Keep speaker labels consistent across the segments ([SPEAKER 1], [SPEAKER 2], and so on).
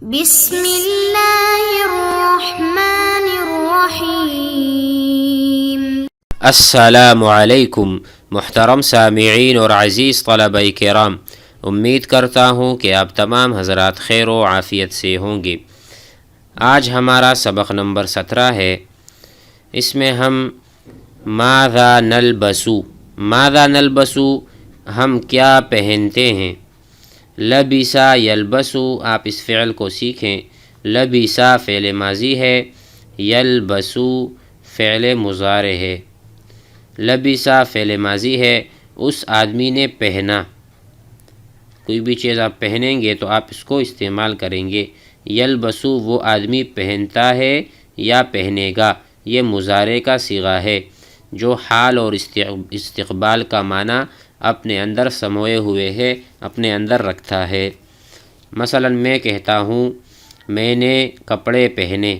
[SPEAKER 1] بسم اللہ الرحمن الرحیم۔
[SPEAKER 2] السلام علیکم محترم سامعین اور عزیز طلبہ کرام، امید کرتا ہوں کہ آپ تمام حضرات خیر و عافیت سے ہوں گے۔ آج ہمارا سبق نمبر 17 ہے۔ اس میں ہم ماذا نلبسو، ماذا نلبسو ہم کیا پہنتے ہیں۔ لبسا یلبسو، آپ اس فعل کو سیکھیں۔ لبسا فعل ماضی ہے، یلبسو فعل مضارع ہے۔ لبسا فعل ماضی ہے، اس آدمی نے پہنا۔ کوئی بھی چیز آپ پہنیں گے تو آپ اس کو استعمال کریں گے۔ یلبسو وہ آدمی پہنتا ہے یا پہنے گا، یہ مضارع کا صیغہ ہے جو حال اور استقبال کا معنی اپنے اندر سموئے ہوئے ہے، اپنے اندر رکھتا ہے۔ مثلا میں کہتا ہوں میں نے کپڑے پہنے،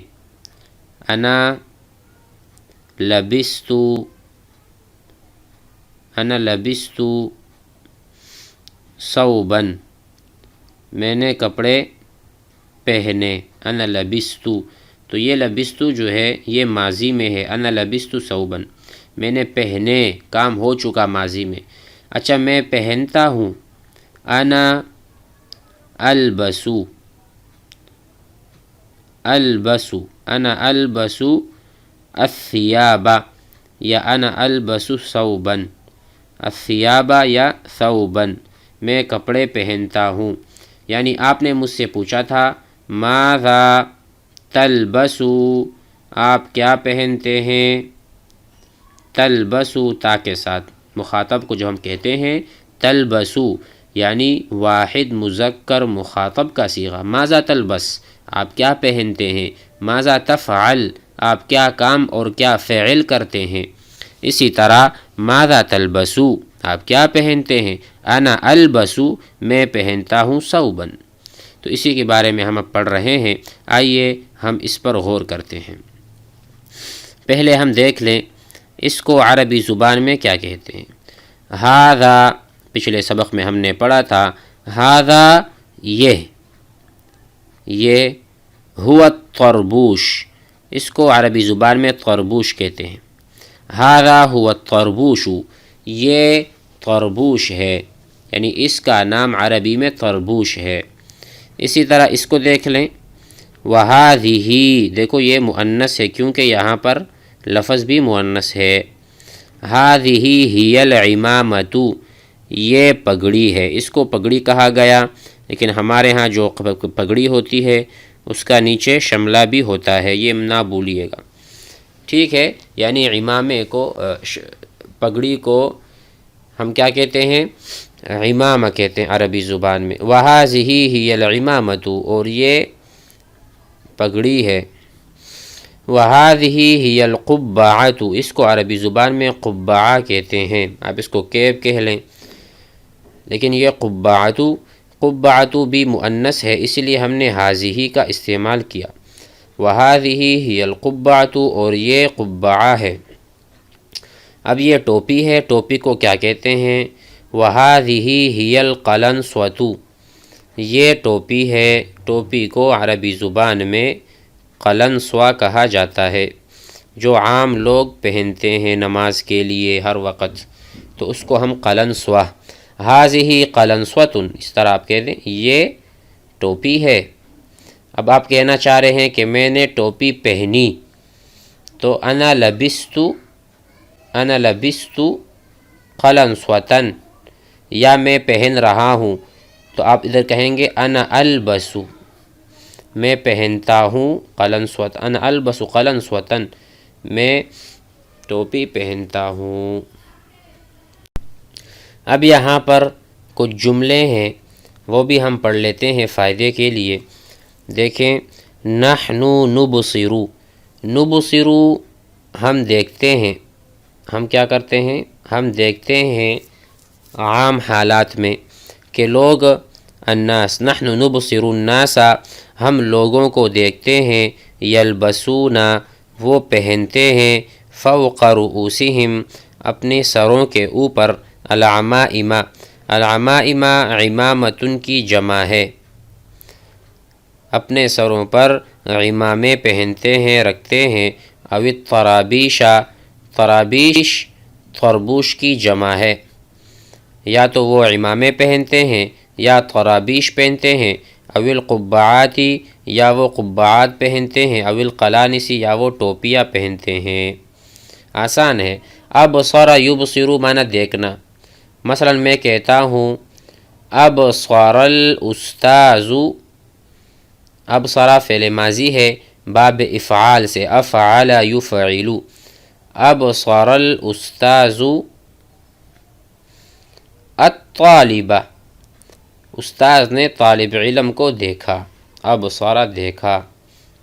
[SPEAKER 2] انا لبستو، انا لبستو ثوبا، میں نے کپڑے پہنے، انا لبستو۔ تو یہ لبستو جو ہے یہ ماضی میں ہے، انا لبستو ثوبا، میں نے پہنے، کام ہو چکا ماضی میں۔ اچھا میں پہنتا ہوں، انا البسو، البسو، انا البسو الثیاب یا انا البسو ثوبا، الثیاب یا ثوبا، میں کپڑے پہنتا ہوں۔ یعنی آپ نے مجھ سے پوچھا تھا ماذا تلبسو، آپ کیا پہنتے ہیں۔ تلبسو تا کے ساتھ، مخاطب کو جو ہم کہتے ہیں تلبسو، یعنی واحد مذکر مخاطب کا صیغہ۔ ماذا تلبس، آپ کیا پہنتے ہیں۔ ماذا تفعل، آپ کیا کام اور کیا فعل کرتے ہیں۔ اسی طرح ماذا تلبسو، آپ کیا پہنتے ہیں۔ انا البسو، میں پہنتا ہوں ثوبا۔ تو اسی کے بارے میں ہم اب پڑھ رہے ہیں، آئیے ہم اس پر غور کرتے ہیں۔ پہلے ہم دیکھ لیں اس کو عربی زبان میں کیا کہتے ہیں۔ ھذا، پچھلے سبق میں ہم نے پڑھا تھا ھذا یہ ہوا الطربوش، اس کو عربی زبان میں طربوش کہتے ہیں۔ ھذا ہوا الطربوش، یہ طربوش ہے، یعنی اس کا نام عربی میں طربوش ہے۔ اسی طرح اس کو دیکھ لیں، وَھَذِهِ، دیکھو یہ مؤنث ہے کیونکہ یہاں پر لفظ بھی مؤنث ہے۔ هذه هي العمامة، یہ پگڑی ہے، اس کو پگڑی کہا گیا، لیکن ہمارے ہاں جو پگڑی ہوتی ہے اس کا نیچے شملہ بھی ہوتا ہے، یہ نہ بھولیے گا، ٹھیک ہے۔ یعنی عمامے کو، پگڑی کو ہم کیا کہتے ہیں، عمامہ کہتے ہیں عربی زبان میں۔ وَھَذِهِ هِيَ الْعِمَامَةُ، اور یہ پگڑی ہے۔ وَھَذِهِ هِيَ الْقُبَّعَةُ، اس کو عربی زبان میں قبعہ کہتے ہیں، آپ اس کو کیپ کہہ لیں، لیکن یہ قبعۃ بھی مؤنث ہے، اس لیے ہم نے ھذِهِ کا استعمال کیا۔ وَھَذِهِ هِيَ الْقُبَّعَةُ، اور یہ قبعہ ہے۔ اب یہ ٹوپی ہے، ٹوپی کو کیا کہتے ہیں۔ وَھَذِهِ هِيَ الْقَلَنسوَةُ، یہ ٹوپی ہے، ٹوپی کو عربی زبان میں قلنسوہ کہا جاتا ہے، جو عام لوگ پہنتے ہیں نماز کے لیے ہر وقت، تو اس کو ہم قلنسوہ، ھذِهِ قلنسوۃ، اس طرح آپ کہہ دیں یہ ٹوپی ہے۔ اب آپ کہنا چاہ رہے ہیں کہ میں نے ٹوپی پہنی، تو انا لبست قلنسوۃ، یا میں پہن رہا ہوں، تو آپ ادھر کہیں گے انا البس، میں پہنتا ہوں قلنسوۃ، انا البس قلنسوۃ، میں ٹوپی پہنتا ہوں۔ اب یہاں پر کچھ جملے ہیں وہ بھی ہم پڑھ لیتے ہیں فائدے کے لیے۔ دیکھیں، نحن نبصر، نبصر ہم دیکھتے ہیں، ہم کیا کرتے ہیں، ہم دیکھتے ہیں عام حالات میں کہ لوگ، الناس، نحن نبصر الناس، ہم لوگوں کو دیکھتے ہیں، یلبسون، وہ پہنتے ہیں، فوق رؤوسہم، اپنے سروں کے اوپر، العمائم، العمائم عمامۃ کی جمع ہے، اپنے سروں پر عمامے پہنتے ہیں رکھتے ہیں، او الطرابیشا، طرابیش طربوش کی جمع ہے، یا تو وہ عمامے پہنتے ہیں یا طرابیش پہنتے ہیں، او القبعاتی، یا وہ قبعات پہنتے ہیں، او القلانسی، یا وہ ٹوپیاں پہنتے ہیں۔ آسان ہے۔ ابصر یبصر معنی دیکھنا۔ مثلا میں کہتا ہوں ابصر الاستاذ، ابصر فعل ماضی ہے باب افعال سے، افعل یفعل، ابصر الاستاذ الطالبہ، استاذ نے طالب علم کو دیکھا، ابصر دیکھا،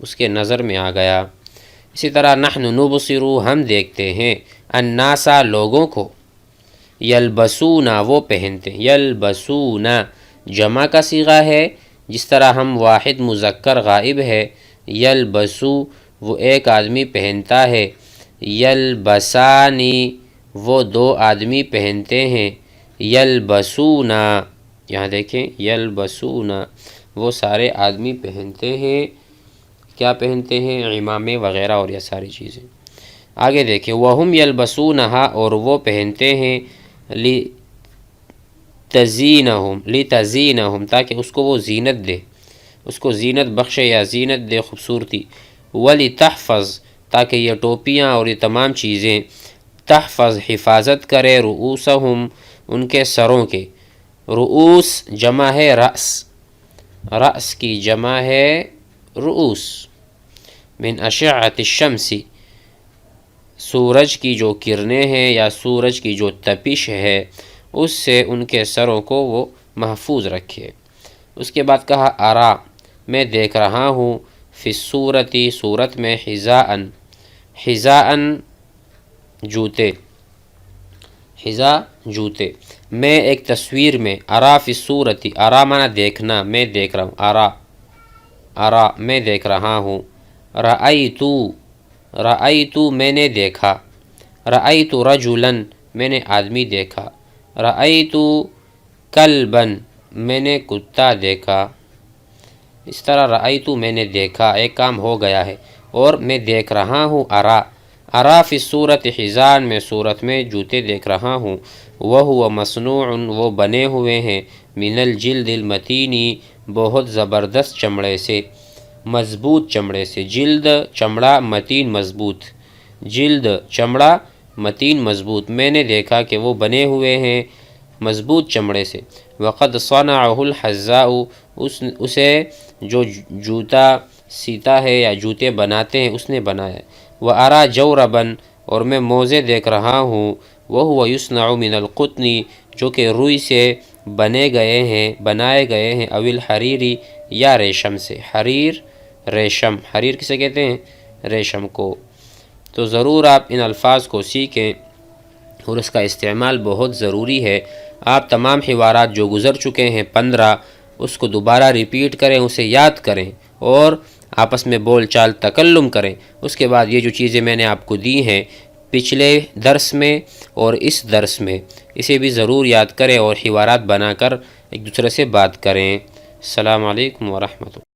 [SPEAKER 2] اس کے نظر میں آ گیا۔ اسی طرح نحن نبصر ہم دیکھتے ہیں، الناس لوگوں کو، یلبسون وہ پہنتے ہیں، یلبسون جمع کا صیغہ ہے، جس طرح ہم واحد مذکر غائب ہے، یلبسو وہ ایک آدمی پہنتا ہے، یلبسانی وہ دو آدمی پہنتے ہیں، یلبسون یہاں دیکھیں یلبسون وہ سارے آدمی پہنتے ہیں، کیا پہنتے ہیں؟ عمامے وغیرہ اور یہ ساری چیزیں۔ آگے دیکھیں وَهُمْ يَلْبَسُونَهَا، اور وہ پہنتے ہیں لِتَزِينَهُمْ تاکہ اس کو وہ زینت دے، اس کو زینت بخشے یا زینت دے، خوبصورتی، وَلِتَحْفَظ تاکہ یہ ٹوپیاں اور یہ تمام چیزیں تحفظ حفاظت کرے، رؤوسہم ان کے سروں کے، رؤوس جمع ہے رأس، رأس کی جمع ہے رؤوس، من اشعۃ الشمس سورج کی جو کرنیں ہیں یا سورج کی جو تپش ہے اس سے ان کے سروں کو وہ محفوظ رکھے۔ اس کے بعد کہا ارا میں دیکھ رہا ہوں، فی الصورتی صورت میں، حذاءً حذاءً جوتے، حذا جوتے، میں ایک تصویر میں، ارا فی الصورتی، ارا معنی دیکھنا، میں دیکھ رہا ہوں، ارا ارا میں دیکھ رہا ہوں، رأیتو رأیتو میں نے دیکھا، رأیتو رجلاً میں نے آدمی دیکھا، رأیتو کلباً میں نے کتا دیکھا۔ اس طرح رأیتو میں نے دیکھا ایک کام ہو گیا ہے، اور میں دیکھ رہا ہوں ارا، ارا فی الصورت حذاءً میں صورت میں جوتے دیکھ رہا ہوں، وہو مصنوع وہ بنے ہوئے ہیں، من الجلد المتینی بہت زبردست چمڑے سے، مضبوط چمڑے سے، جلد چمڑا، متین مضبوط، جلد چمڑا متین مضبوط، میں نے دیکھا کہ وہ بنے ہوئے ہیں مضبوط چمڑے سے۔ وقد صنعہ الحذاء اسے جو جوتا سیتا ہے یا جوتے بناتے ہیں اس نے بنایا۔ وارا جورباً اور میں موزے دیکھ رہا ہوں، وہو یصنع من القطن جو کہ روئی سے بنائے گئے ہیں، او الحریری یا ریشم سے، حریر ریشم، حریر کسے کہتے ہیں؟ ریشم کو۔ تو ضرور آپ ان الفاظ کو سیکھیں اور اس کا استعمال بہت ضروری ہے۔ آپ تمام حوارات جو گزر چکے ہیں 15 اس کو دوبارہ ریپیٹ کریں، اسے یاد کریں اور آپس میں بول چال تکلم کریں۔ اس کے بعد یہ جو چیزیں میں نے آپ کو دی ہیں پچھلے درس میں اور اس درس میں، اسے بھی ضرور یاد کریں اور حوارات بنا کر ایک دوسرے سے بات کریں۔ السلام علیکم ورحمۃ اللہ۔